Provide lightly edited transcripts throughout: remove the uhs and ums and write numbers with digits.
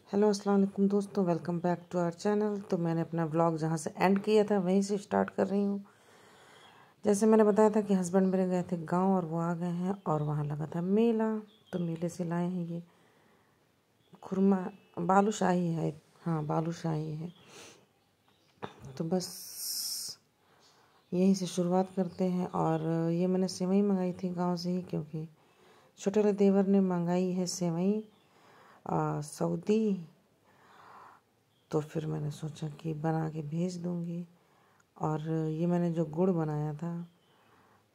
Hello अस्सलाम वालेकुम दोस्तों, welcome back to our channel. तो मैंने अपना व्लॉग जहाँ से एंड किया था वहीं से स्टार्ट कर रही हूँ। जैसे मैंने बताया था कि हस्बैंड मेरे गए थे गांव और वो आ गए हैं और वहाँ लगा था मेला। तो मेले से लाए हैं ये खुरमा, बालूशाही है। हाँ, बालूशाही है। तो बस यहीं से शुरुआत करते हैं। और ये मैंने सेवई मंगाई थी गांव से ही, क्योंकि छोटे वाले देवर ने मंगाई है सेवई सऊदी। तो फिर मैंने सोचा कि बना के भेज दूँगी। और ये मैंने जो गुड़ बनाया था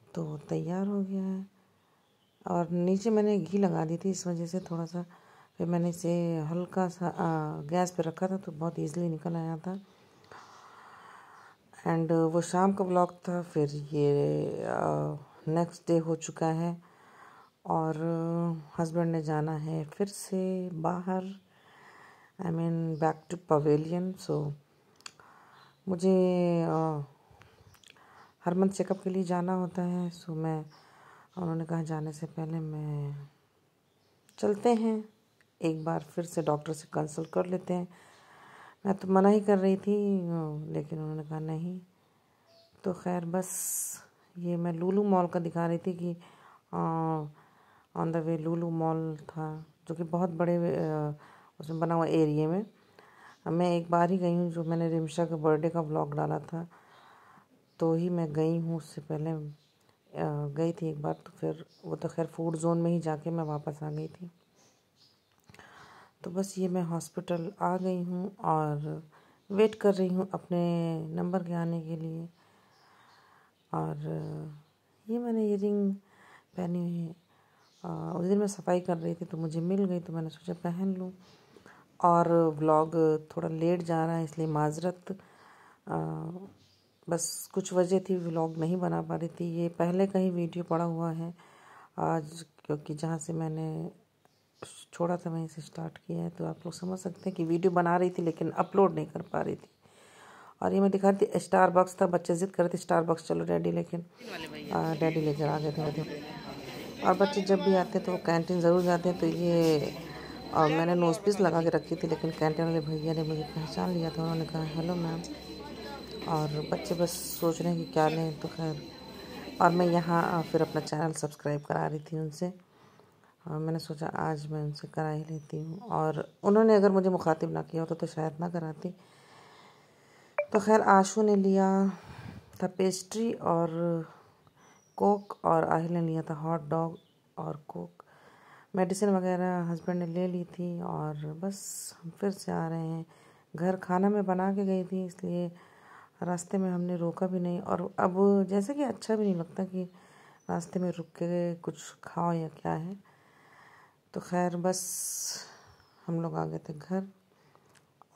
तो तैयार हो गया है। और नीचे मैंने घी लगा दी थी, इस वजह से थोड़ा सा फिर मैंने इसे हल्का सा गैस पे रखा था तो बहुत इजीली निकल आया था। एंड वो शाम का ब्लॉग था। फिर ये नेक्स्ट डे हो चुका है और हस्बैंड ने जाना है फिर से बाहर, I mean back to pavilion. So मुझे हर मंथ चेकअप के लिए जाना होता है। सो उन्होंने कहा जाने से पहले मैं चलते हैं, एक बार फिर से डॉक्टर से कंसल्ट कर लेते हैं। मैं तो मना ही कर रही थी, लेकिन उन्होंने कहा नहीं। तो खैर बस ये मैं लुलु मॉल का दिखा रही थी कि on the way Lulu mall था, जो कि बहुत बड़े उसमें बना हुआ एरिया में। मैं एक बार ही गई हूँ, जो मैंने रिमशा के बर्थडे का व्लॉग डाला था तो ही मैं गई हूँ। उससे पहले गई थी एक बार, तो फिर वो तो खैर फूड जोन में ही जाके मैं वापस आ गई थी। तो बस ये मैं हॉस्पिटल आ गई हूँ और वेट कर रही हूँ अपने नंबर के आने के लिए। और ये मैंने इयररिंग पहनी हुई है। उस दिन मैं सफाई कर रही थी तो मुझे मिल गई, तो मैंने सोचा पहन लूँ। और व्लॉग थोड़ा लेट जा रहा है, इसलिए माजरत। बस कुछ वजह थी, व्लॉग नहीं बना पा रही थी। ये पहले का ही वीडियो पड़ा हुआ है आज, क्योंकि जहाँ से मैंने छोड़ा था वहीं से स्टार्ट किया है। तो आप लोग समझ सकते हैं कि वीडियो बना रही थी लेकिन अपलोड नहीं कर पा रही थी। और ये मैं दिखा रही थी स्टारबक्स था, बच्चे जिद कर रहे थे स्टारबक्स चलो डैडी, लेकिन डैडी लेकर आ गए थे। और बच्चे जब भी आते हैं तो वो कैंटीन ज़रूर जाते हैं। तो ये मैंने नोज पीस लगा के रखी थी, लेकिन कैंटीन वाले भैया ने मुझे पहचान लिया था। उन्होंने कहा हेलो मैम। और बच्चे बस सोच रहे हैं कि क्या लें, तो खैर। और मैं यहाँ फिर अपना चैनल सब्सक्राइब करा रही थी उनसे। और मैंने सोचा आज मैं उनसे करा ही लेती हूँ। और उन्होंने अगर मुझे मुखातिब ना किया होता तो शायद ना कराती। तो खैर आशू ने लिया था पेस्ट्री और कोक, और आहिल ने लिया था हॉट डॉग और कोक। मेडिसिन वगैरह हस्बैंड ने ले ली थी और बस हम फिर से आ रहे हैं घर। खाना मैं बना के गई थी, इसलिए रास्ते में हमने रोका भी नहीं। और अब जैसे कि अच्छा भी नहीं लगता कि रास्ते में रुक के कुछ खाओ या क्या है। तो खैर बस हम लोग आ गए थे घर।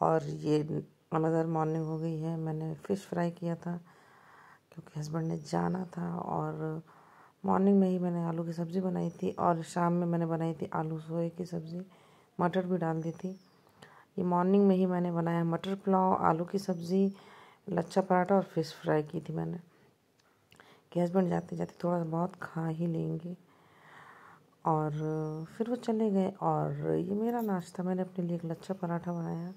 और ये अनदर मॉर्निंग हो गई है। मैंने फ़िश फ्राई किया था क्योंकि हस्बैंड ने जाना था। और मॉर्निंग में ही मैंने आलू की सब्ज़ी बनाई थी और शाम में मैंने बनाई थी आलू सोए की सब्ज़ी, मटर भी डाल दी थी। ये मॉर्निंग में ही मैंने बनाया मटर पुलाव, आलू की सब्ज़ी, लच्छा पराठा और फ़िश फ्राई की थी मैंने, कि हस्बैंड जाते जाते थोड़ा बहुत खा ही लेंगे। और फिर वो चले गए। और ये मेरा नाश्ता, मैंने अपने लिए एक लच्छा पराठा बनाया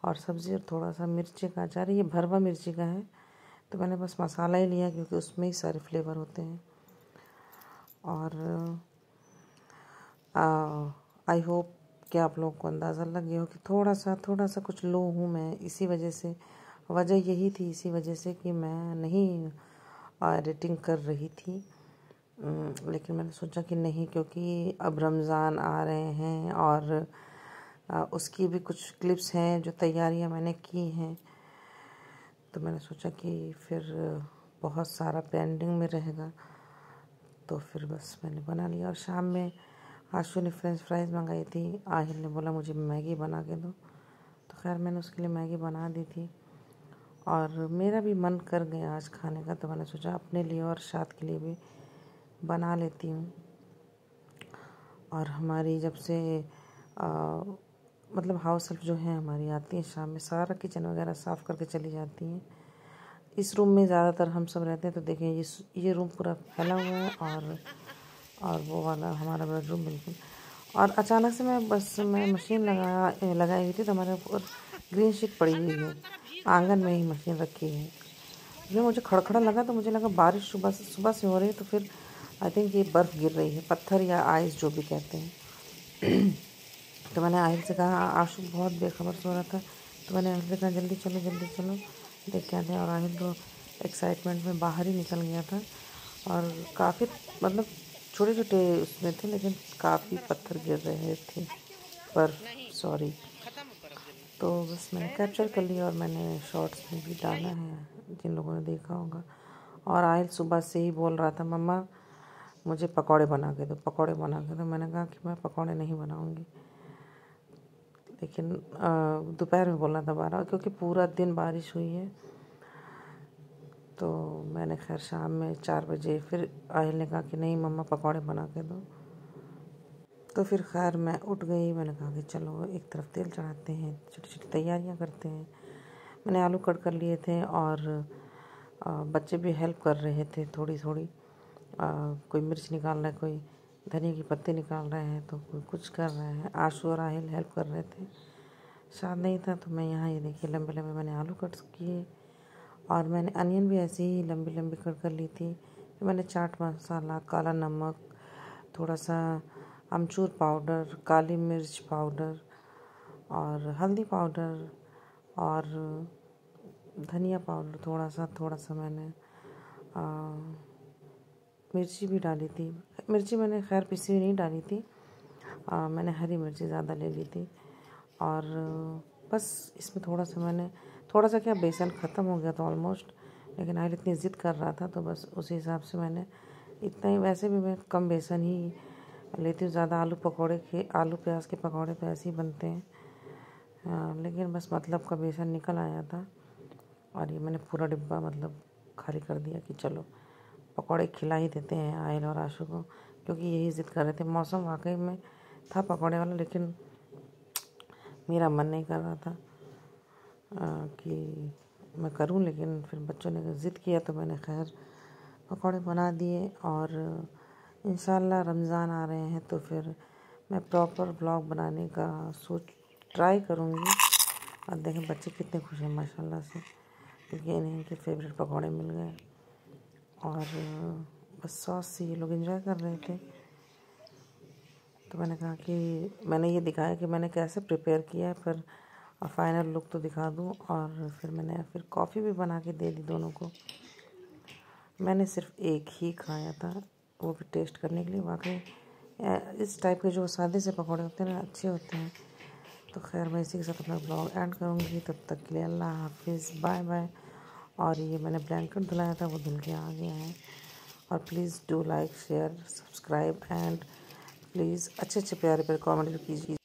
और सब्ज़ी और थोड़ा सा मिर्ची का अचार। ये भरवा मिर्ची का है, तो मैंने बस मसाला ही लिया क्योंकि उसमें ही सारे फ्लेवर होते हैं। और आई होप कि आप लोगों को अंदाज़ा लग गया हो कि थोड़ा सा कुछ लो हूँ मैं। इसी वजह से, वजह यही थी इसी वजह से कि मैं नहीं एडिटिंग कर रही थी। लेकिन मैंने सोचा कि नहीं, क्योंकि अब रमज़ान आ रहे हैं और उसकी भी कुछ क्लिप्स हैं जो तैयारियां मैंने की हैं। तो मैंने सोचा कि फिर बहुत सारा पेंडिंग में रहेगा, तो फिर बस मैंने बना लिया। और शाम में आशू ने फ्रेंच फ्राइज़ मंगाई थी, आहिल ने बोला मुझे मैगी बना के दो, तो खैर मैंने उसके लिए मैगी बना दी थी। और मेरा भी मन कर गया आज खाने का, तो मैंने सोचा अपने लिए और शाद के लिए भी बना लेती हूँ। और हमारी जब से मतलब हाउस हेल्प जो है हमारी आती है शाम में, सारा किचन वगैरह साफ़ करके चली जाती हैं। इस रूम में ज़्यादातर हम सब रहते हैं, तो देखें ये रूम पूरा फैला हुआ है और वो वाला हमारा बेडरूम बिल्कुल। और अचानक से मैं मशीन लगाई हुई थी, तो हमारे ऊपर ग्रीन शीट पड़ी हुई है, आंगन में ही मशीन रखी है। जब मुझे खड़खड़ा लगा तो मुझे लगा बारिश सुबह से हो रही है, तो फिर आई थिंक ये बर्फ़ गिर रही है, पत्थर या आइस जो भी कहते हैं। तो मैंने आहिल से कहा, आशु बहुत बेखबर सो रहा था, तो मैंने आहिल से कहा जल्दी चलो देख के आते हैं। और आहिल तो एक्साइटमेंट में बाहर ही निकल गया था, और काफ़ी मतलब छोटे छोटे उसमें थे, लेकिन काफ़ी पत्थर गिर रहे थे पर सॉरी। तो बस मैंने कैप्चर कर लिया और मैंने शॉर्ट्स में भी डाला है, जिन लोगों ने देखा होगा। और आहिल सुबह से ही बोल रहा था, मम्मा मुझे पकौड़े बना के दो, पकौड़े बना के दो। मैंने कहा कि मैं पकौड़े नहीं बनाऊंगी, लेकिन दोपहर में बोलना था 12, क्योंकि पूरा दिन बारिश हुई है। तो मैंने खैर शाम में 4 बजे फिर आहिल ने कहा कि नहीं मम्मा पकौड़े बना के दो। तो फिर खैर मैं उठ गई, मैंने कहा कि चलो एक तरफ तेल चढ़ाते हैं, छोटी छोटी तैयारियां करते हैं। मैंने आलू कट कर लिए थे, और बच्चे भी हेल्प कर रहे थे थोड़ी थोड़ी। कोई मिर्च निकाल रहा है, कोई धनिया की पत्ती निकाल रहे हैं, तो कोई कुछ कर रहे हैं। आशु और आहिल हेल्प कर रहे थे। स्वाद नहीं था, तो मैं यहाँ ये देखिए लंबे लंबे मैंने आलू कट किए, और मैंने अनियन भी ऐसे ही लंबी लंबी कट कर ली थी। फिर मैंने चाट मसाला, काला नमक, थोड़ा सा अमचूर पाउडर, काली मिर्च पाउडर और हल्दी पाउडर और धनिया पाउडर थोड़ा सा मैंने मिर्ची भी डाली थी। मिर्ची मैंने खैर पिसी हुई नहीं डाली थी, मैंने हरी मिर्ची ज़्यादा ले ली थी। और बस इसमें थोड़ा सा क्या, बेसन ख़त्म हो गया था ऑलमोस्ट, लेकिन आहिल इतनी ज़िद कर रहा था, तो बस उसी हिसाब से मैंने इतना ही। वैसे भी मैं कम बेसन ही लेती हूँ, ज़्यादा आलू प्याज के पकौड़े तो ऐसे ही बनते हैं। लेकिन बस मतलब का बेसन निकल आया था, और ये मैंने पूरा डिब्बा मतलब खाली कर दिया कि चलो पकौड़े खिला ही देते हैं आहिल और आशु को, क्योंकि यही ज़िद कर रहे थे। मौसम वाकई में था पकौड़े वाला, लेकिन मेरा मन नहीं कर रहा था कि मैं करूं, लेकिन फिर बच्चों ने ज़िद किया, तो मैंने खैर पकौड़े बना दिए। और इंशाल्लाह रमज़ान आ रहे हैं, तो फिर मैं प्रॉपर व्लॉग बनाने का ट्राई करूँगी। और देखें बच्चे कितने खुश हैं माशाल्लाह से, क्योंकि इन्हें इनके फेवरेट पकौड़े मिल गए। और बस सॉस से ये लोग एंजॉय कर रहे थे। तो मैंने कहा कि मैंने ये दिखाया कि मैंने कैसे प्रिपेयर किया है, फिर फाइनल लुक तो दिखा दूँ। और फिर मैंने कॉफ़ी भी बना के दे दी दोनों को। मैंने सिर्फ एक ही खाया था, वो भी टेस्ट करने के लिए। वाकई इस टाइप के जो सादे से पकौड़े होते हैं ना, अच्छे होते हैं। तो खैर मैं इसी के साथ अपना ब्लॉग एंड करूँगी। तब तक के लिए अल्लाह हाफिज़, बाय बाय। और ये मैंने ब्लैंकेट धुलाया था, वो धुल के आ गया है। और please do like, share, subscribe and please अच्छे प्यारे कमेंट कीजिए।